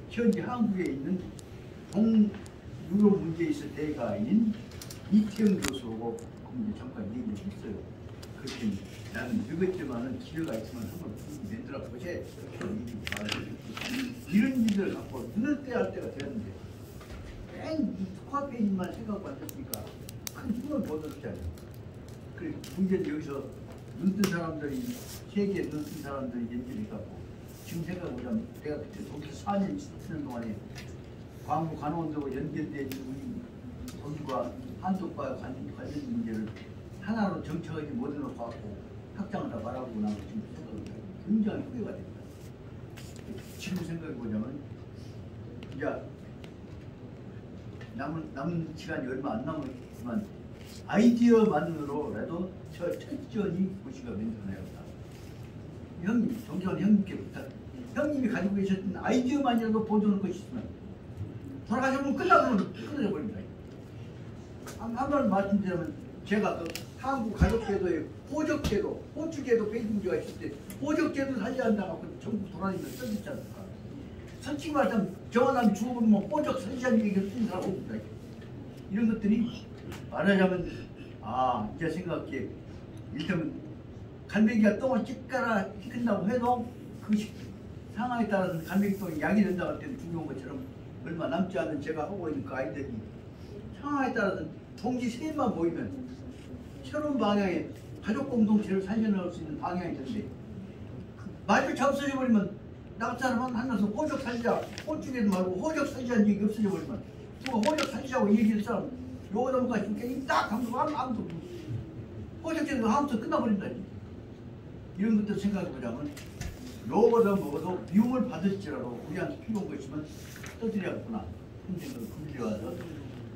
현재 한국에 있는 동유럽 문제에서 대가인 이태영 교수하고 잠깐 얘기를 했어요. 그랬더니 나는 늙었지만은 기회가 있으면 한번 만들어 보자. 이런 일을 갖고 눈을 떼야 할 때가 되었는데 맨 코앞에만 생각하고 앉았으니까 큰 힘을 못 얻었잖아요. 그래 문제는 여기서 눈뜬 사람들이 세계에 눈뜬 사람들이 연결이 갖고 지금 생각해보자면 내가 그때 독일 4년 쓰는 동안에 광부 간호원들과 연결된 우리 독일과 한국과 관련 문제를 하나로 정착하지 못해놓고 갖고 확장을 다 말하고 나면 지금 생각해보면 굉장히 후회가 됩니다. 지금 생각해보자면 이제 남은 시간이 얼마 안 남았지만 아이디어만으로라도 저 철저히 고시가 맹존해야겠다. 형님, 존경하는 형님께 부탁. 형님이 가지고 계셨던 아이디어만이라도 보존할 것이 있으면 돌아가시면 끝나버립니다. 한번 말씀드리면 제가 그 한국 가족제도의 호적제도, 호주제도 페이스북가 있을 때 호적제도 살려한다고 전국 돌아다니면서 써줬지 않습니까? 솔직히 말하자면 저와 죽으면 뭐 호적 설치한 얘기를 쓴 사람 없습니다. 이런 것들이 말하자면 이제 생각해 일단 갈매기가 똥을 찌끈다고 해도 그 상황에 따라서 갈매기 똥이 약이 된다고 할 때는 중요한 것처럼 얼마 남지 않은 제가 하고 있는 그 아이들이 상황에 따라서 동지 셋만 모이면 새로운 방향에 가족 공동체를 살려낼 수 있는 방향이 되는데 말조차 없어져 버리면 나같은 사람 하나서 호적 살리자 호주에도 말고 호적 살리자는 얘기 없어져 버리면 누가 호적 살리자고 얘기할 사람 요거 넘어가 지금 딱 하면서 아무도 호적제도 하면서 끝나버린다. 이런 것들 생각해보자면 요거도 먹어도 미움을 받을지라도 우리한테 필요한 거 있으면 떠들여야겠구나. 근데 그 군대 와서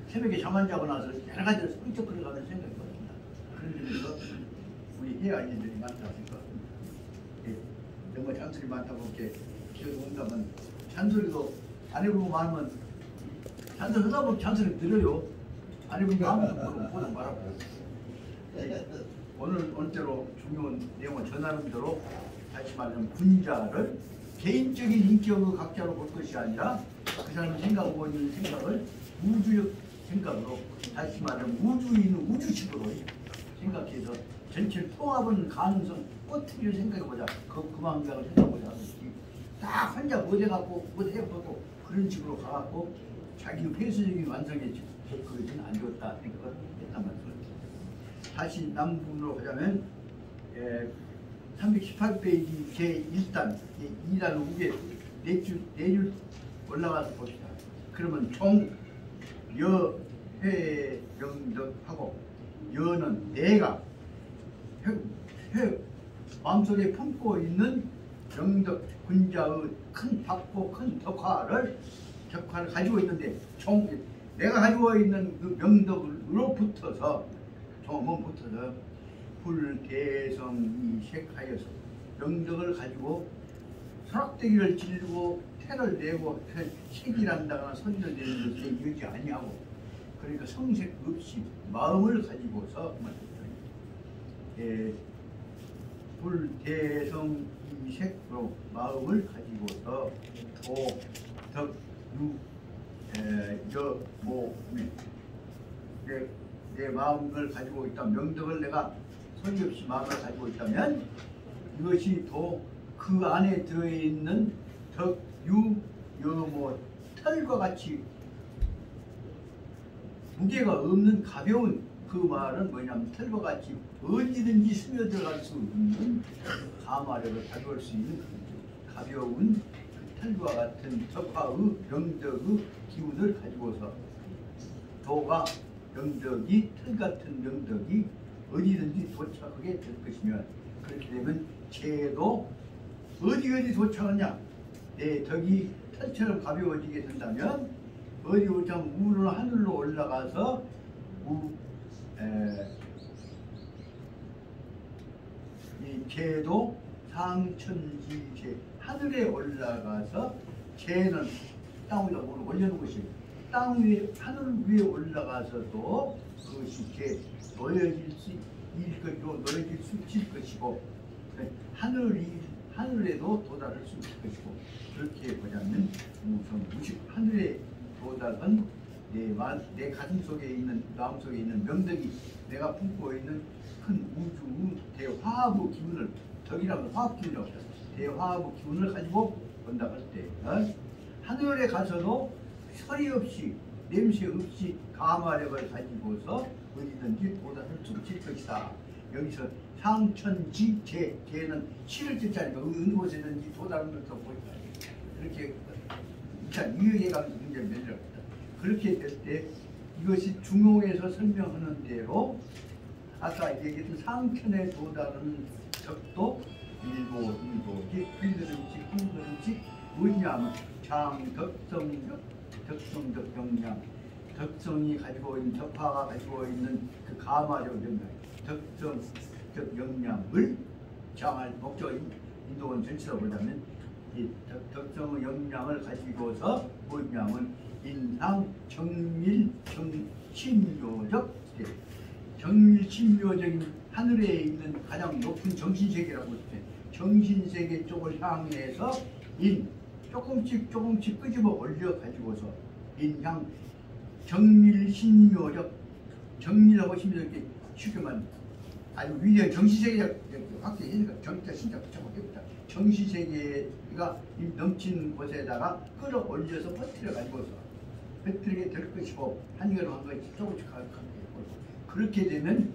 새벽에 잠 안 자고 나서 여러 가지로 spun쩍거려가면서 생각해봤습니다. 그런 점에서 우리 해야 할 일들이 많다 생각합니다. 정말 잔소리 많다고 이렇게 기억이 온다면 잔소리도 안 해보고 말하면 잔소리 하다 보면 잔소리 늘어요. 안 해보면 아무도 보도 말하고 오늘대로 중요한 내용을 전하는 대로 다시 말하면 군자를 개인적인 인격의 각자로 볼 것이 아니라 그 사람이 생각하고 있는 생각을 우주적 생각으로 다시 말하면 우주에 있는 우주식으로 생각해서 전체를 통합하는 가능성 꼬투리를 생각해보자. 그 방향을 생각해보자. 딱 혼자 못해갖고 못해보고 그런 식으로 가갖고 자기 폐쇄적인 완성에 그것은 안 좋았다 생각을 했단 말이죠. 다시 남부분으로 가자면 318페이지 제1단 2단 후에 내줄 올라가서 봅시다. 그러면 종, 여, 회, 영덕하고 여는 내가 마음속에 품고 있는 영덕 군자의 큰 박보 큰 덕화를 가지고 있는데 내가 가지고 있는 그 명덕으로 붙어서 종은 붙어서 불대성이색하여서 명덕을 가지고 설악대기를 지르고 태를 내고 색이란다거나 소리를 내는 것에 이르지 아니하고 그러니까 성색 없이 마음을 가지고서 불대성이색으로 마음을 가지고서 도, 덕, 유, 여, 모, 내 마음을 가지고 있다. 명덕을 내가 소리 없이 마음을 가지고 있다면 이것이 또 그 안에 들어있는 덕, 유, 여, 모, 털과 같이 무게가 없는 가벼운 그 말은 뭐냐면 털과 같이 어디든지 스며들어갈 수 있는 가마력을 가져올 수 있는 가벼운 그 털과 같은 덕화의 명덕의 기운을 가지고서 도가 명덕이 털 같은 명덕이 어디든지 도착하게 될 것이면 그렇게 되면 죄도 어디 도착하냐 내 덕이 털처럼 가벼워지게 된다면 어디 오자면 우로 하늘로 올라가서 이 죄도 상천지죄 하늘에 올라가서 죄는 땅 위에 올려놓은 것이 땅 위에 하늘 위에 올라가서도 그것이 죄 놓여질 수 있을 것이고 놓여질 수 있을 것이고 하늘이 하늘에도 도달할 수 있을 것이고, 그렇게 보자면 우선 하늘에 도달한 내 가슴 속에 있는, 마음 속에 있는 명덕이, 내가 품고 있는 큰 우주 대화합의 기운을, 덕이라면 화합 기운이라고 해요. 대화합의 기운을 가지고 본다고 할 때, 하늘에 가서도 소리 없이 냄새 없이 가마력을 가지고서 어디든지 도달할 수 있을 것이다. 여기서 상천지 제는 시를 뜻자니까 어느 곳에든지 도달하는 것도 보인다. 그렇게 이해가 굉장히 매력합니다. 그렇게 될 때 이것이 중용에서 설명하는 대로 아까 얘기했던 상천에 도달하는 적도 일도지 흘그름씩 뭐냐면 덕성적 영양, 덕성이 가지고 있는, 덕화가 가지고 있는 그 가마적 영양, 덕성적 영양을 장할 목적인 인도원 전체로 보자면 이 덕성의 영양을 가지고서 뭐냐면 인상, 정밀, 신묘적, 정밀신묘적인 하늘에 있는 가장 높은 정신세계라고 해요. 정신세계 쪽을 향해서 조금씩 끄집어 올려 가지고서 인향 정밀신묘적, 정밀하고 신묘적, 쉽게 말하면 아주 위대한 정신세계가 확대해니까 정자 신자 붙여보겠다. 정신세계가 넘치는 곳에다가 끌어올려서 퍼뜨려 가지고서 퍼뜨리게 될 것이고, 한결로 한 것이 조금씩 가게 되고, 그렇게 되면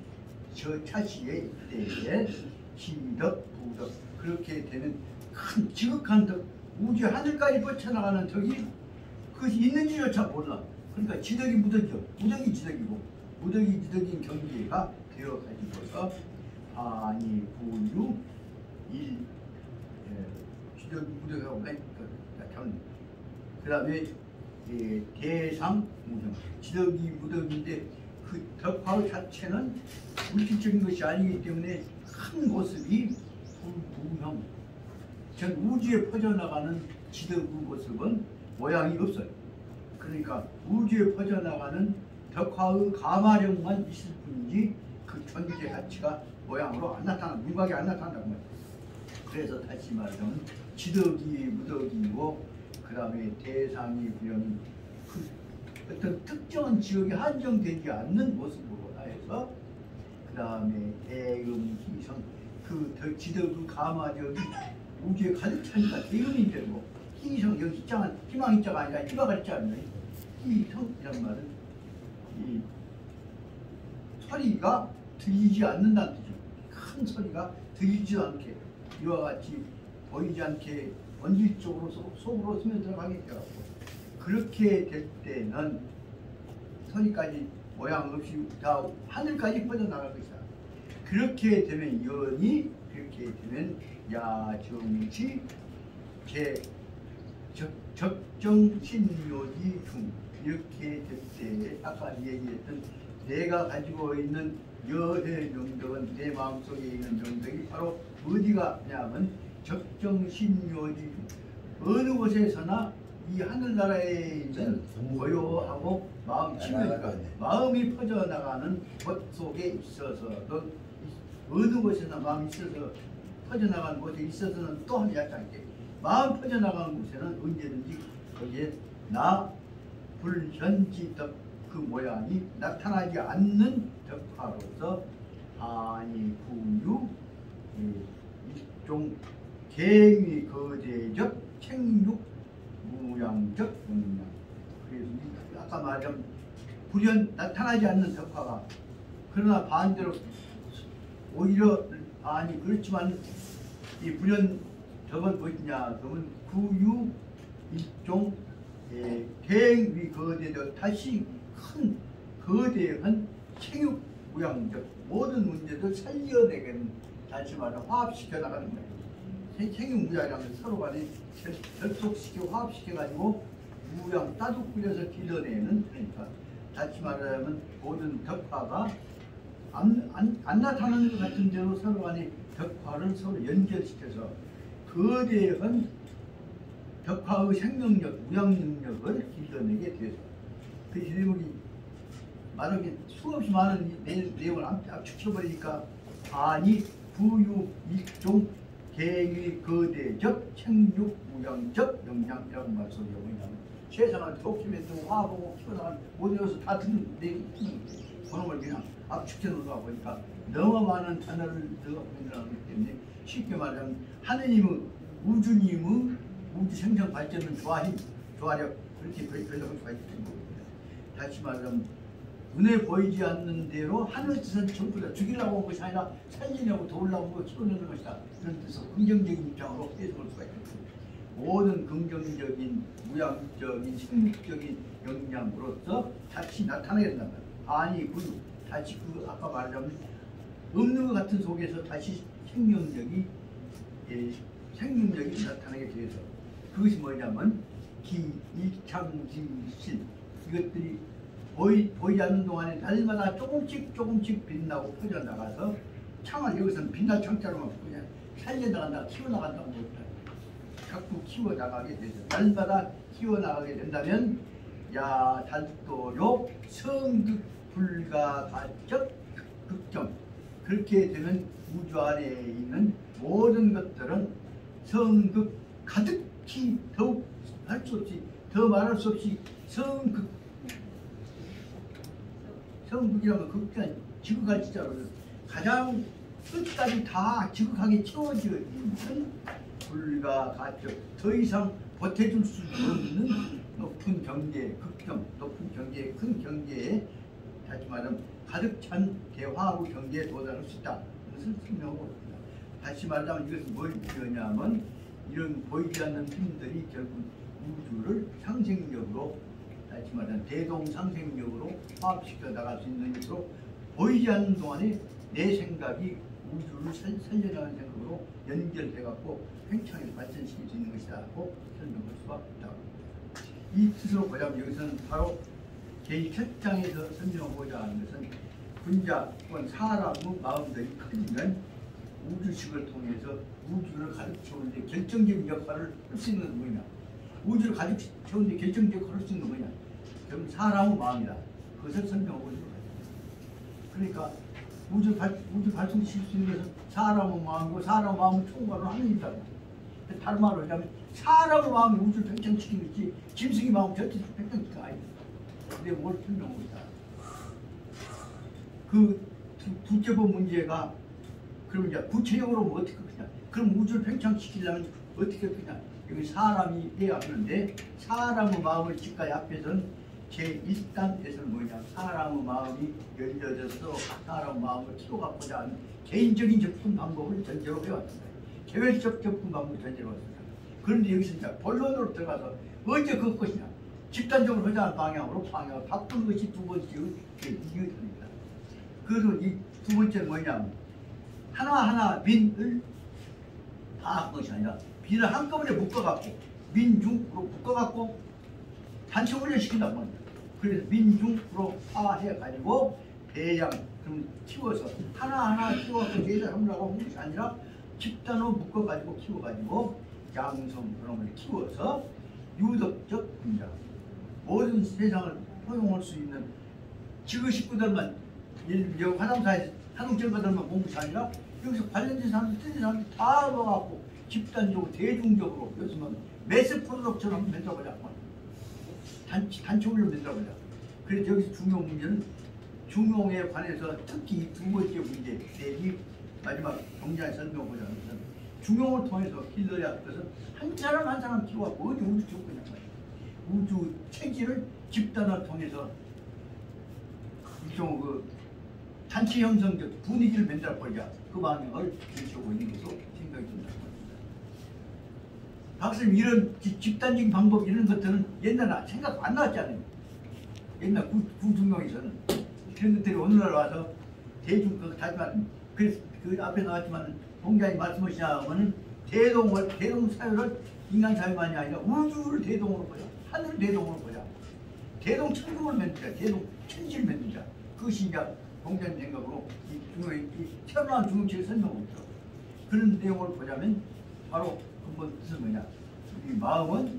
저 차시의 이때에 신덕, 부덕, 그렇게 되는 큰 지극한 덕, 우주 하늘까지 뻗쳐나가는 덕이 그것이 있는지조차 몰라. 그러니까 지덕이 무덕이요, 무덕이 지덕이고, 무덕이 지덕인 경계가 되어 가지고서 아니 부유 지덕이 무덕하고 그 다음에 대상 무정, 지덕이 무덕인데 그 덕화 자체는 물질적인 것이 아니기 때문에 큰 모습이 무형, 전 우주에 퍼져나가는 지덕의 모습은 모양이 없어요. 그러니까 우주에 퍼져나가는 덕화의 가마력만 있을 뿐이지 그 존재 가치가 모양으로 안 나타나, 윤곽이 안 나타난다고 말이에요. 그래서 다시 말하면 지덕이 무덕이고, 그 다음에 대상이 부형이 그 어떤 특정한 지역에 한정되지 않는 모습으로 해서, 그 다음에 대음희성, 그 지덕의 가마력이 우주에 가득 차니까 대음이 되고, 희성, 여기 희망 희자가 아니라 희망할 자 아니에요. 희성이란 말은 이 소리가 들리지 않는다는 뜻이죠. 큰 소리가 들리지 않게, 이와 같이 보이지 않게 원질적으로 속으로 스며들어가게 되었고, 그렇게 될 때는 소리까지 모양 없이 다 하늘까지 뻗어나갈 것이다. 그렇게 되면 연이, 그렇게 되면 야정치 적정신묘지 중, 이렇게 될 때 아까 얘기했던 내가 가지고 있는 여해 명덕은, 내 마음속에 있는 명덕이 바로 어디가 냐면 적정신묘지 중, 어느 곳에서나 이 하늘나라에 있는 고요하고 마음 치밀하니까 마음이 퍼져나가는 곳 속에 있어서도, 어느 곳에나 마음이 있어서 퍼져나가는 곳에 있어서는 또 하면 약하게, 마음 퍼져나가는 곳에는 언제든지 거기에 나 불현지덕, 그 모양이 나타나지 않는 덕화로서 아니 부유 일종 갱위 거대적 책육 무양적 영양. 그래서 아까 말한 불현 나타나지 않는 덕화가, 그러나 반대로 오히려 아니 그렇지만 이 불현 덕은 뭐냐 그러면 구유 일종 갱위 거대적, 다시 큰 거대한 책육 무양적, 모든 문제도 살려내는, 다시 말해 화합시켜 나가는 거예요. 생육무양이라면 서로 간에 결속시켜 화합시켜가지고 무양 따둑 뿌려서 길러내는, 그러니까 다시 말하자면 모든 덕화가 안 나타나는 것 같은 대로 서로 간에 덕화를 서로 연결시켜서 거대한 덕화의 생명력, 무양 능력을 길러내게 돼서, 그 제목이 말하기 수없이 많은 내용을 압축해버리니까 아니 부유 일종 개의 거대적 생육 무양적 영양이라고 말씀드려 뭐냐면 세상을 도끼면서 화보고 키워나가는 모든 것을 다 듣는 내 그놈을 그냥 압축해 놓다 보니까 너무 많은 단어를 넣어 보내기 때문에 쉽게 말하면 하느님의 우주님의 우주 생성 발전은 조화력 그렇게 변형할 수가 있는 겁니다. 다시 말하면 눈에 보이지 않는 대로 하늘 뜻은 전부 다 죽이려고 온 것이 아니라 살리려고 도우려고 온 거 키워내는 것이다. 그런 뜻으로 긍정적인 입장으로 해석할 수가 있습니다. 모든 긍정적인 무양적인 생물적인 영향으로서 다시 나타나게 된단 말이에요. 아니 다시 아까 말하자면 없는 것 같은 속에서 다시 생명력이 나타나게 돼서 그것이 뭐냐면 기일창진실 이것들이 보이지 않는 동안에 날마다 조금씩 빛나고 퍼져나가서 창을 여기서는 빛날 창자로만 그냥 살려나간다 키워나간다고 봅니다. 자꾸 키워나가게 되죠. 날마다 키워나가게 된다면 야달도요 성극 불가가적 극점 그렇게 되면 우주 안에 있는 모든 것들은 성극 가득히 더욱 할 수 없이 더 말할 수 없이 성극이라면 극단 지극한 진짜로 가장 끝까지 다 지극하게 채워져 있는 불가가적 더 이상 보태줄 수 없는 높은 경계 극점 높은 경계 큰 경계에 다시 말하면 가득 찬 대화하고 경계에 도달할 수 있다. 이것을 설명하고 있습니다. 다시 말하면 이것은 뭘 의미하냐면 이런 보이지 않는 힘들이 결국 우주를 상생력으로 다시 말하면 대동상생력으로 화합시켜 나갈 수 있는 것으로 보이지 않는 동안에 내 생각이 우주를 살려나가는 생각으로 연결해갖고 팽창해서 발전시킬 수 있는 것이다 하고 설명할 수가 있다. 이 뜻으로 보자면 여기서는 바로 제7장에서 설명하고자 하는 것은 군자 또는 사람의 마음들이 커지면 우주식을 통해서 우주를 가득 채우는데 결정적인 역할을 할 수 있는 뭐냐 우주를 가득 채우는데 결정적인 역할을 할 수 있는 뭐냐 그럼 사람의 마음이다. 그것을 설명하고 있는 거예요. 그러니까 우주 발전시킬 수 있는 것은 사람의 마음이고 사람의 마음을 총괄로 하느님이다. 다른 말로 하자면 사람의 마음이 우주를 팽창시키는 것이 짐승의 마음은 절대 팽창시키는 거 아니다. 근데 뭘 설명하고 있다. 그 둘째 번 문제가 그럼 이제 구체적으로 뭐 어떻게 그냐? 그럼 우주를 팽창시키려면 어떻게 그냐? 여기 사람이 해야 하는데 사람의 마음을 지금까지 앞에서는 제1단에서는 뭐냐? 사람의 마음이 열려져서 사람의 마음을 키워가고자 하는 개인적인 접근 방법을 전제로 해왔습니다. 개별적 접근 방법을 전제로 해왔습니다. 그런데 여기서 이제 본론으로 들어가서 언제 그것 것이냐? 집단적으로 하자는 방향으로 바꾸는 것이 두 번째의 이유입니다. 그리고 이 두 번째는 뭐냐면 하나하나 민을 다 한 것이 아니라 민을 한꺼번에 묶어갖고 민중으로 묶어갖고 단체 훈련시킨단 말이에요. 그래서 민중으로 파해가지고 대양 그럼 키워서 하나하나 키워서 대장 하려고 하는 것이 아니라 집단으로 묶어가지고 키워가지고 양성 그놈을 키워서 유덕적 분자 모든 세상을 포용할 수 있는 지구 식구들만 여기 화담사에서 하동철가들만 본 것이 아니라 여기서 관련된 사람들, 뜻의 사람들 다 모아갖고 집단적으로 대중적으로 요즘은 매스 프로덕처럼 만들어보자. 단체훈련 만들어보자. 그래서 여기서 중요 문제는 중용에 관해서 특히 두 번째 문제 내지 마지막 경제에 설명하고자 하는 것은 중용을 통해서 길러야 할 것은 한 사람 한 사람 키워갖고 어디 우주 조건이냐 말이야. 우주 체질을 집단을 통해서 일종 그 단체 형성적 분위기를 만들어버리자 그 방향을 제시하고 있는 것으로 생각이 듭니다. 박사님 이런 집단적인 방법 이런 것들은 옛날에 생각 안 나왔잖아요. 옛날 구중용에서는 그런 것들이 오늘날 와서 대중 하지만 그 앞에 나왔지만 공자님 말씀하시냐면은 대동 사회를 인간 사회만이 아니라 우주를 대동으로 보자, 하늘을 대동으로 보자, 대동 천국을 만들자, 대동 천지를 만들자. 그것이 이제 공자님 생각으로 이 태어난 중흥체를 설명하고 있죠. 그런 내용을 보자면 바로 한번 뜻은 뭐냐? 이 마음은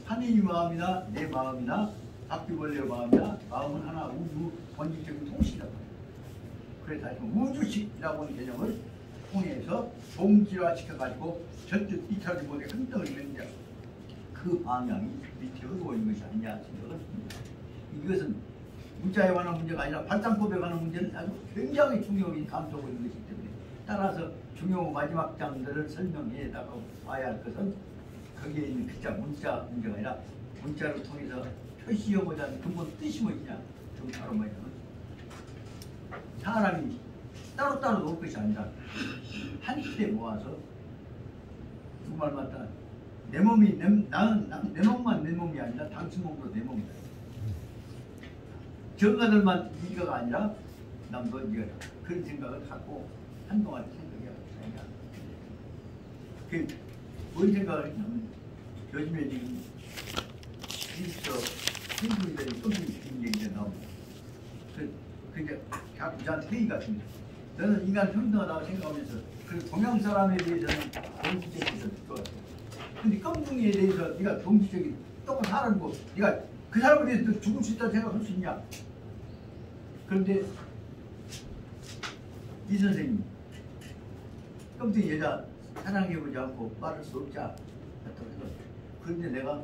하느님 마음이나 내 마음이나 바퀴벌레 마음이나 마음은 하나 우주 원칙적인 통신이라고 해요. 그래서 다시 우주식이라고 하는 개념을 통해서 동질화 시켜가지고 절대 뒤처지 못해 흔들어 있는데 그 방향이 밑에 흐르고 있는 것이 아니냐 생각을 합니다. 이것은 문자에 관한 문제가 아니라 발상법에 관한 문제는 아주 굉장히 중요하게 감독하고 있는 것이기 때문에 따라서 중요 마지막 장들을 설명해 나가 봐야 할 것은 거기에 있는 글자 문자 문제가 아니라 문자를 통해서 표시하고자 하는 근본 뜻이 무엇이냐. 좀 바로 뭐냐면 사람이 따로따로 놓을 것이 아니라 한 틀에 모아서 누구 말 맞다. 내 몸이 내 몸만 내 몸이 아니라 당신 몸도 내 몸이다. 정가들만 네가가 아니라 남도 네가 그런 생각을 갖고 한동안 생각해야 그 뭔 생각을 했냐면 요즘에 지금 미스터 hindu들이 끔찍한 얘기가 나옵니다. 그게 자꾸 회의 같습니다. 너는 인간 평등하다고 생각하면서 그 동양 사람에 대해서는 동지적이 있을 것 같아. 근데 껌둥이에 대해서 네가 동지적인 똑같은 사람이고 네가 그 사람에 대해서 죽을 수 있다고 생각할 수 있냐? 그런데 이 선생님 껌둥이 여자 사랑해보지 않고 말할 수 없자 했다고 해서 그런데 내가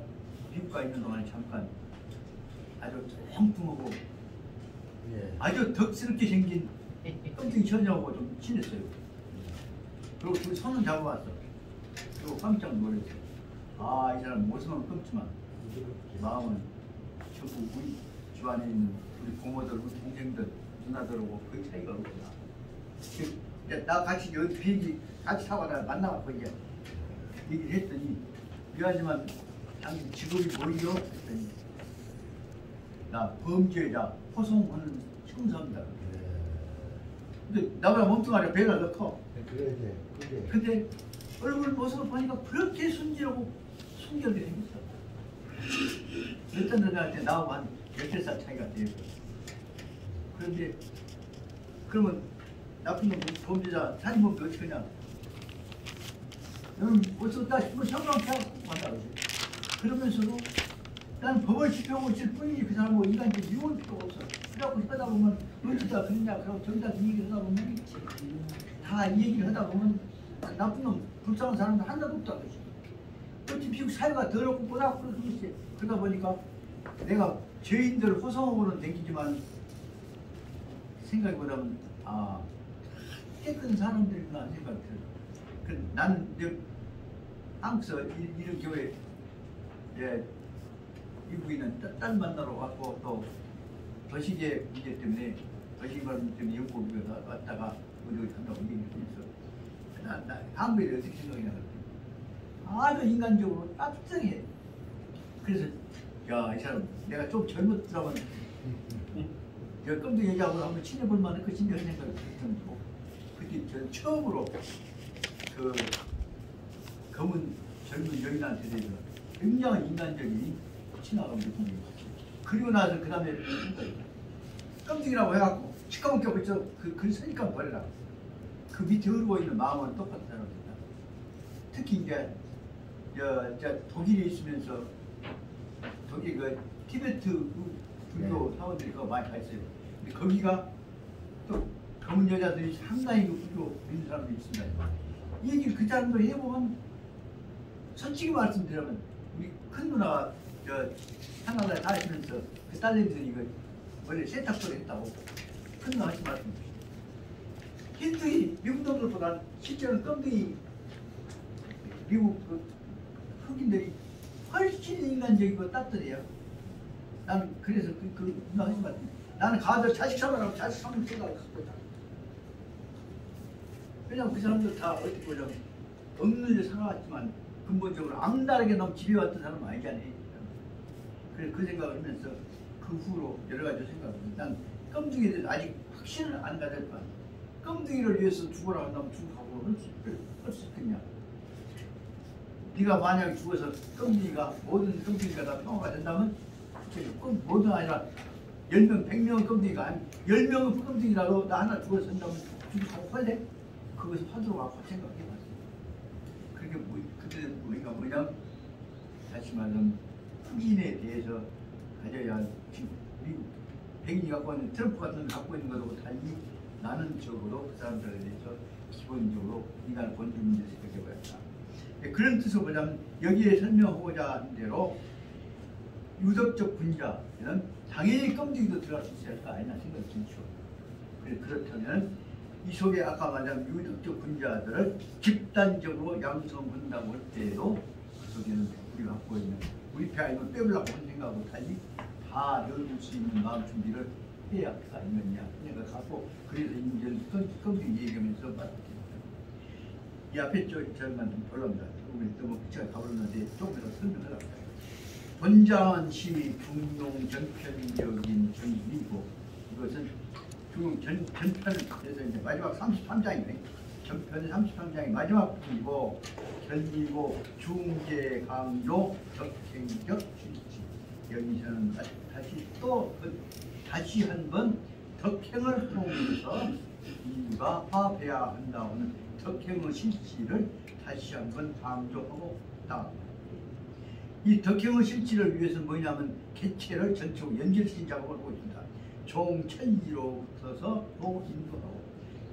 미국 가 있는 동안에 잠깐 아주 엉뚱하고 아주 덕스럽게 생긴 껌둥이 처녀하고 좀 친했어요. 그리고 그 손을 잡아왔어. 그리고 깜짝 놀랐어요. 아, 이 사람 모습은 끔지만 마음은 전부 우리 집안에 있는 우리 고모들, 우리 동생들, 누나들하고 그 차이가 없구나. 이제 나 같이 여기 비행기 같이 타고 나 만나갖고 이제 얘기를 했더니 미안하지만 당신 직업이 뭐이요? 했더니 나 범죄자 호송하는 형사입니다. 근데 나보다 몸뚱아리가 배가 더 커. 그래. 근데 얼굴 모습을 보니까 그렇게 순진하고 순결하게 생겼어. 몇달 전에 나하고 한 13살 차이가 돼요. 그런데 그러면 나쁜 놈 범죄자 살인범죄 어떻게 하냐? 너는 어쩌다 싶으면 형광차 간다 그러지. 그러면서도 나는 법을 지켜오고 있을 뿐이지 그 사람하고 인간적인 유언 필요가 없어. 그래갖고 하다 보면 어쩌다 그러냐 그러고 저기다 이 얘기를 하다 보면 다 이 얘기를 하다 보면 나쁜 놈 불쌍한 사람도 하나도 없다 그러지. 어찌 미국 사회가 더럽고 꼬닥 그러지. 그러다 보니까 내가 죄인들을 호송하고는 댕기지만 생각해보자면 아 깨끗한 사람들이구나 생각이 들어. 나는 이제 한국에서 이런 교회 미국에 있는 딸 만나러 왔고 또 도시계 문제 때문에 도시계발 때문에 영국에 왔다가 어디 간다고 얘기해서 나 한국에 대해 어떻게 생각이냐 그랬더니 아주 인간적으로 따뜻하게 그래서 야 이 사람 내가 좀 젊었더라면 내가 껌도 얘기하고 한번 친해볼 만한 그 진짜 생각을 들었고 그때 저는 처음으로 그 검은 젊은 여인한테 대해서 굉장히 인간적인 친화감을 느낀 거예요. 그리고 나서 그 다음에 껌등이라고 해갖고 시커멓게 붙여 그 선입관 버려라. 그 밑에 흐르고 있는 마음은 똑같은 사람입니다. 특히 이제 독일에 있으면서 독일 그 티베트 불교 사원들이 그거 많이 가 있어요. 근데 거기가 또 검은 여자들이 상당히 불교 믿는 사람들이 있습니다. 이 얘기를 그 사람들 해보면 솔직히 말씀드리면 우리 큰 누나가 하나를 다 하시면서 그 딸내미들이 이거 원래 세탁소를 했다고 큰 누나 하신 말씀이시죠. 힌두이 미국 놈들보다 실제로는 껌둥이 미국 그 흑인들이 훨씬 인간적이고 따뜻해요. 나는 그래서 그 누나 하신 말씀. 나는 가서 자식 사랑하고 자식 사랑 생각을 갖고 있다. 왜냐면 그 사람들 다 어떻게 보자면 없는 일 살아왔지만 근본적으로 악랄하게 너무 집요했던 사람은 아니잖아요. 그래서 그 생각을 하면서 그 후로 여러 가지 생각을 합니다. 난 껌둥이에 대해서 아직 확신을 안 가졌지만 껌둥이를 위해서 죽으라고 한다면 죽어가고 할 수 있겠냐. 네가 만약에 죽어서 껌둥이가 모든 껌둥이가 다 평화가 된다면 모든 아니라 10명, 100명은 껌둥이가 아니 10명은 껌둥이라도 나 하나 죽어서 한다면 죽어가고 할래? 그것을 화두로 갖고 생각해봤어요. 그게 그때 우리가 뭐냐? 다시 말하면 흑인에 대해서 가져야 지금 미국 백인이 갖고 있는 트럼프 같은 거 갖고 있는 것하고 달리 나는 적어도 그 사람들에 대해서 기본적으로 인간을 본줄 문제를 생각해봐야겠다. 그런 뜻을 보자면 여기에 설명하고자 한 대로 유덕적 분자는 당연히 껌둥이도 들어갈 수 있어야 할 거 아니냐 생각이 들죠. 그렇다면 이 속에 아까 말한 유덕적 분자들을 집단적으로 양성한다고 할 때에도 그 속에는 우리가 갖고 있는 우리 배 아니면 빼보려고 하는 생각하고 달리 다 열을 수 있는 마음 준비를 해야 할 거 아니겠냐 생각을 갖고 그래서 이 문제를 껌둥이 얘기하면서 말합니다. 이 앞에 저만 좀 볼랍니다. 우리 너무 제가 가버렸는데 조금 더 설명하려고 합니다. 본장은 시위 중용 전편적인 전이고 이것은 중용 전편을 그래서 이제 마지막 33장이네. 전편의 33장이 마지막 부분이고 전이고 중재 강조 덕행적 실지 여기서는 다시 한번 덕행을 통해서 인류가 화합해야 한다는 덕행의 실지를 다시 한번 강조하고 있다. 이 덕행의 실지를 위해서는 뭐냐면 개체를 전체로 연결시킨 작업을 하고 있습니다. 종천지로부터서 또 인도하고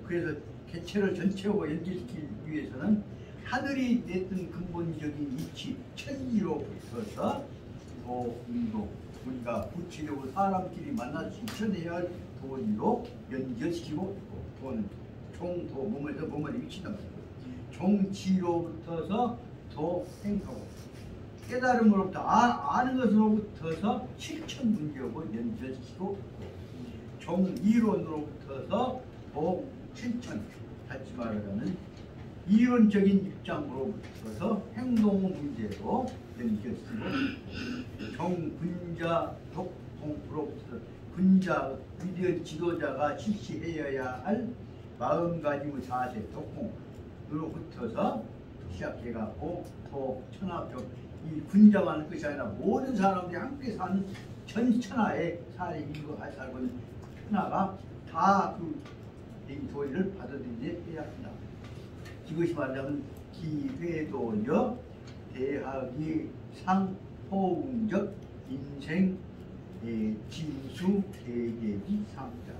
그래서 개체를 전체로 연결시키기 위해서는 하늘이 냈던 근본적인 이치 천지로부터서 또 인도 우리가 구체적으로 사람끼리 만날 수 있어야 할 도리로 연결시키고 있고 도는 종도 몸에 미친단 말이에요. 종지로부터서 도 행하고 깨달음으로부터 아는 것으로부터서 실천 문제하고 연결시키고 종이론으로부터서 도 실천 다시 말하자면 이론적인 입장으로부터서 행동 문제로 연결시키고 종분자 독통으로부터 분자 위대한 지도자가 실시해야 할 마음가짐의 자세 독통으로부터서 시작해갖고 또 천하적 이 군자만 하는 것이 아니라 모든 사람들이 함께 사는 전 천하에 살고 있는 천하가 다 이 도리를 받아들여야 한다. 이것이 말하자면 기회도여 대학이 상호응적 인생 진수 대계지 상자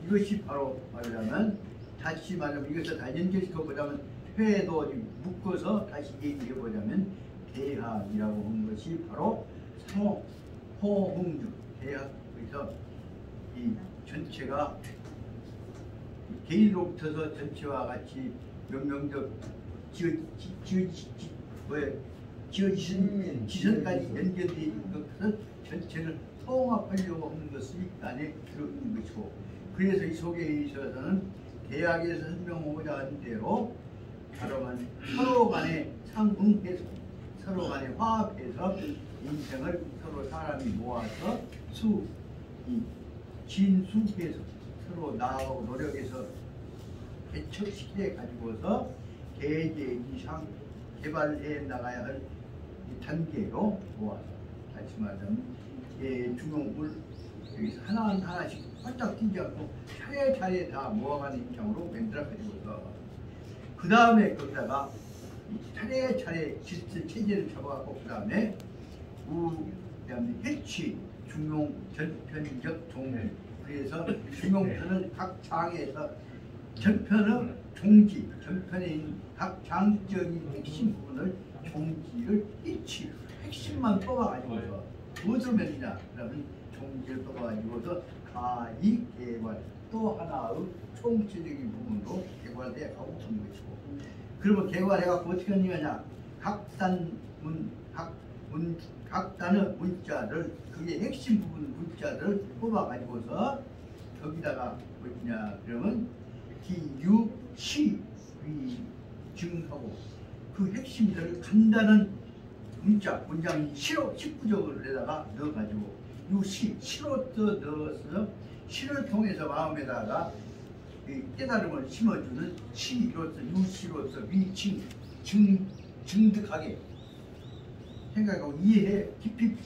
이것이 바로 말하자면 다시 말하면 이것을 다 연결시켜 보자면 회도 묶어서 다시 얘기해 보자면 대학이라고 하는 것이 바로 상호응적 대학에서 이 전체가 개인으로부터서 전체와 같이 명명적 지어지신 지선까지 연결되어 있는 것을 전체를 통합하려고 하는 것이 안에 들어있는 것이고 그래서 이 속에 있어서는 대학에서 설명하고자 하는 대로 바로만 서로 간에 상응해서 서로 간에 화합해서 인생을 서로 사람이 모아서 진수해서 서로 나아가고 노력해서 개척시켜 가지고서 대제 이상 개발해 나가야 할 단계로 모아서 다시 말하자면 중용을 여기서 하나하나씩 활짝 뛰지 않고 차례차례 다 모아가는 입장으로 만들어 가지고서 그 다음에 거기다가 차례차례 질서 체제를 잡아갖고 그 다음에 해치 중용 전편적 종류 그래서 중용편을 각 장에서 전편의 종지, 전편에 있는 각 장적인 핵심 부분을 종지를 일치, 핵심만 뽑아가지고서 무엇을 맺느냐? 그러면 종지를 뽑아가지고서 가히 개발, 또 하나의 총체적인 부분으로 개발되어 가고 있는 것이고 그러면 개발해갖고 어떻게 하느냐? 각 단의 문자를 그게 핵심 부분 문자를 뽑아가지고서 거기다가 뭐냐 그러면 기유 시 위 증하고 그 핵심들을 간단한 문장이 시로 19적으로다가 넣어가지고 시로 넣어서 시를 통해서 마음에다가 깨달음을 심어주는 시로서 유시로서 위칭 증득하게 생각하고 이해해 깊이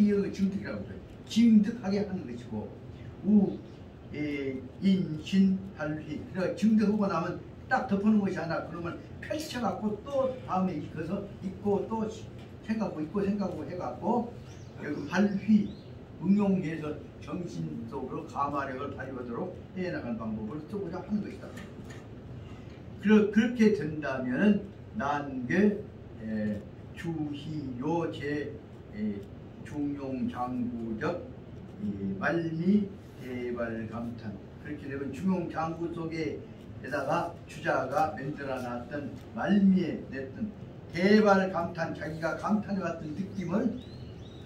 이해의 증득이라고 해요. 증득하게 하는 것이고 인신 발휘 그러니까 증득하고 나면 딱 덮어놓은 것이 아니라 그러면 펼쳐갖고 또 다음에 익혀서 있고 또 생각하고 있고 생각하고 해갖고 여기 발휘 응용해서 정신 속으로 가마력을 발휘하도록 해나가는 방법을 쓰고자 하는 것이다. 그렇게 된다면 난게 주희요 제 중용장구적 말미 대발 감탄, 그렇게 되면 중용장구 속에다가 주자가 만들어놨던 말미에 냈던 대발 감탄, 자기가 감탄을 같은 느낌을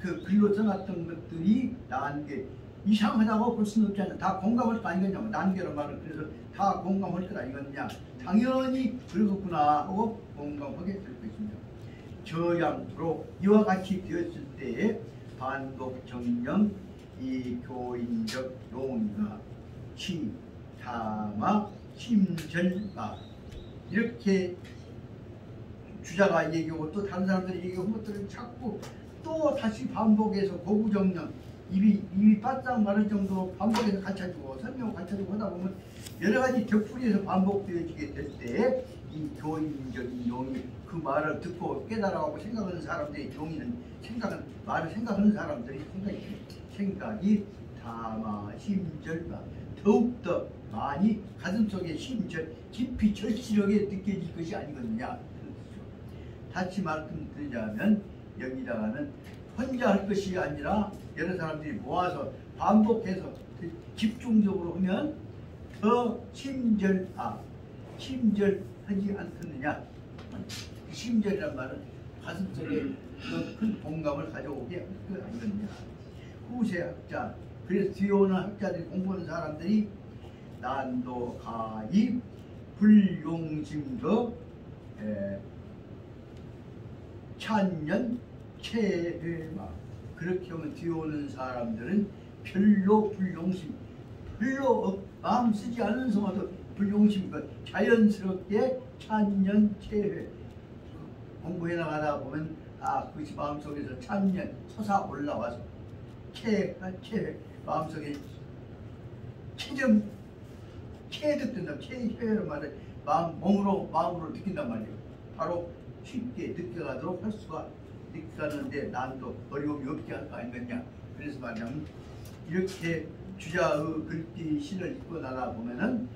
그 글로 써놨던 것들이 난게 이상하다고 볼 수는 없지 않나. 다 공감할 거 아니겠냐. 난게란 말은 그래서 다 공감할 것 아니겠냐. 당연히 그렇구나 하고 공감하게 될 것입니다. 저양으로 이와 같이 되었을 때에 반복 정령 이 교인적 용의가 시, 타마, 심절마 이렇게 주자가 얘기하고 또 다른 사람들이 얘기하는 것들을 자꾸 또 다시 반복해서 고구정령 입이 바싹 마를 정도로 반복해서 갖춰주고 설명을 갖춰주고 하다 보면 여러 가지 격풀이에서 반복되어지게 될 때 이 교인적인 용이 그 말을 듣고 깨달아가고 생각하는 사람들이 용이는 말을 생각하는 사람들이 생각이 다마 심절마 더욱더 많이 가슴속에 심절 깊이 절실하게 느껴질 것이 아니거든요. 다시 말씀드리자면 여기다가는 혼자 할 것이 아니라 여러 사람들이 모아서 반복해서 집중적으로 하면 더 심절하지 않겠느냐. 심절이란 말은 가슴속에 큰 공감을 가져오게 할 것 아니겠느냐. 후세 학자, 그래서 뒤에 오는 학자들이 공부하는 사람들이 난도 가히 불용심도 찬년 체회마, 그렇게 하면 뒤에 오는 사람들은 별로 불용심, 별로 마음 쓰지 않은 성화도 불용심, 자연스럽게 찬년 체회 공부해 나가다 보면 그것이 마음속에서 찬년 솟아 올라와서 체회 마음속에 체득된다. 체회란 말은 마음으로 느낀단 말이에요. 바로 쉽게 느껴가도록 할 수가 느껴가는데 난도 어려움이 없게 할 거 아니겠냐. 그래서 말하자면 이렇게 주자의 글귀 시를 읽고 나가 보면은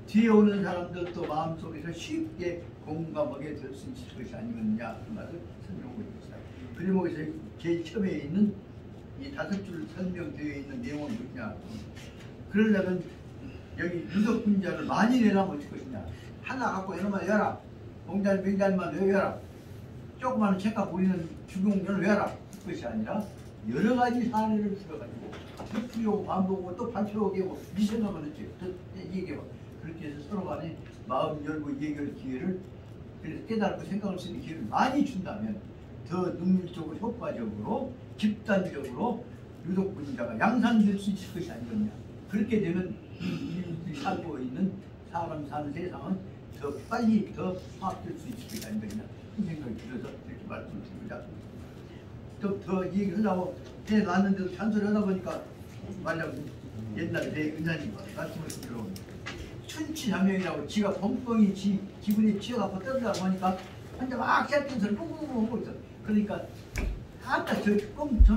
뒤에 오는 사람들도 마음속에서 쉽게 공감하게 될 수 있을 것이 아니겠느냐 그 말을 설명하고 있습니다. 그림목에서 제일 처음에 있는 이 5줄 설명되어 있는 내용은 뭐냐. 그러려면 여기 유덕분자를 많이 내려면 어쩔 것이냐. 하나 갖고 이놈만 외워라. 공자리 맹자리만 외워라. 조그마한 책과 보이는 주공전을 외워라. 그것이 아니라 여러 가지 사례를 들어가지고 격투하고 반복하고 또 발표하고 이 생각을 했지. 얘기하고 그렇게 해서 서로 간에 마음 열고 얘기할 기회를, 그래서 깨달고 생각할 수 있는 기회를 많이 준다면 더 능률적으로 효과적으로 집단적으로 유독분자가 양산될 수 있을 것이 아니겠냐. 그렇게 되면 인류들이 살고 있는 사람 사는 세상은 더 빨리 더 화합될 수 있을 것이 아니겠냐. 이 생각이 들어서 이렇게 말씀드립니다. 더 얘기하려고 해놨는데도 잔소리 하다 보니까 말하자면 옛날에 내 은사님 말씀을 들어옵니다. 춘치자명이라고 지가 뻥뻥이 기분이 취해갖고 떠들라고 하니까 혼자 막 시작된 소리 뿡뿡뿡 하고 있어. 그러니까 아까 저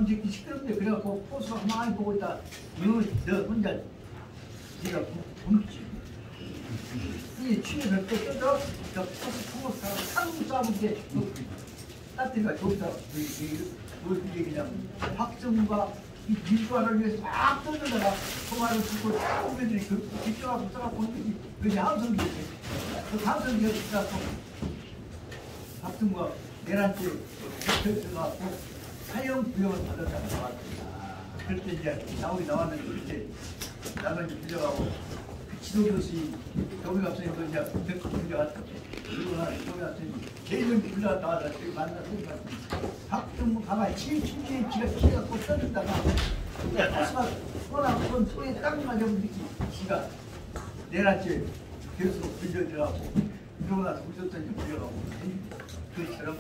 새끼 시끄럽네. 그래갖고 포수가 가만히 보고 있다. 너 혼자 네가 굶지. 이 취해서 또 떠들어 저 포수 통역사가 상무 쏴본 게 따뜻이가 저기서 이게 그냥 박정우가 이 밀과를 위해서 막 떠들다가 통화를 듣고 후배들이 그 집중하고 써갖고 하는 거지. 그게 함성기였어. 그 함성기였어. 박정우가 내란죄 들어가고 사형 구형을 받았다고 나왔습니다. 그럴 때 이제 나왔는데 그때 나는 이제 빌려가고 그 지도교수님 교육 앞선생님 이제 데리고 빌려갔어. 그리고 나 교육 앞선생님 제일 먼저 불러나와서 저기 만나서 박정우 가만히 칠칠칠에 지가 키갖고 써준다가 버스가 손하고 손에 딱 맞아보니까 지가 내란죄 교수로 빌려들어가고 그러고 나서 우리도 이제 불려가고 그처럼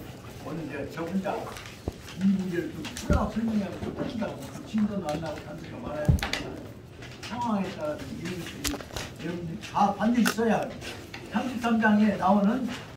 오늘 내가 저 혼자 이 문제를 좀 풀어서 설명하고 또 터진다고 진도도 안 나고 단소리가 많아야 되니까 상황에 따라서 이런 것들이 여러분들이 다 반드시 써야 33장에 나오는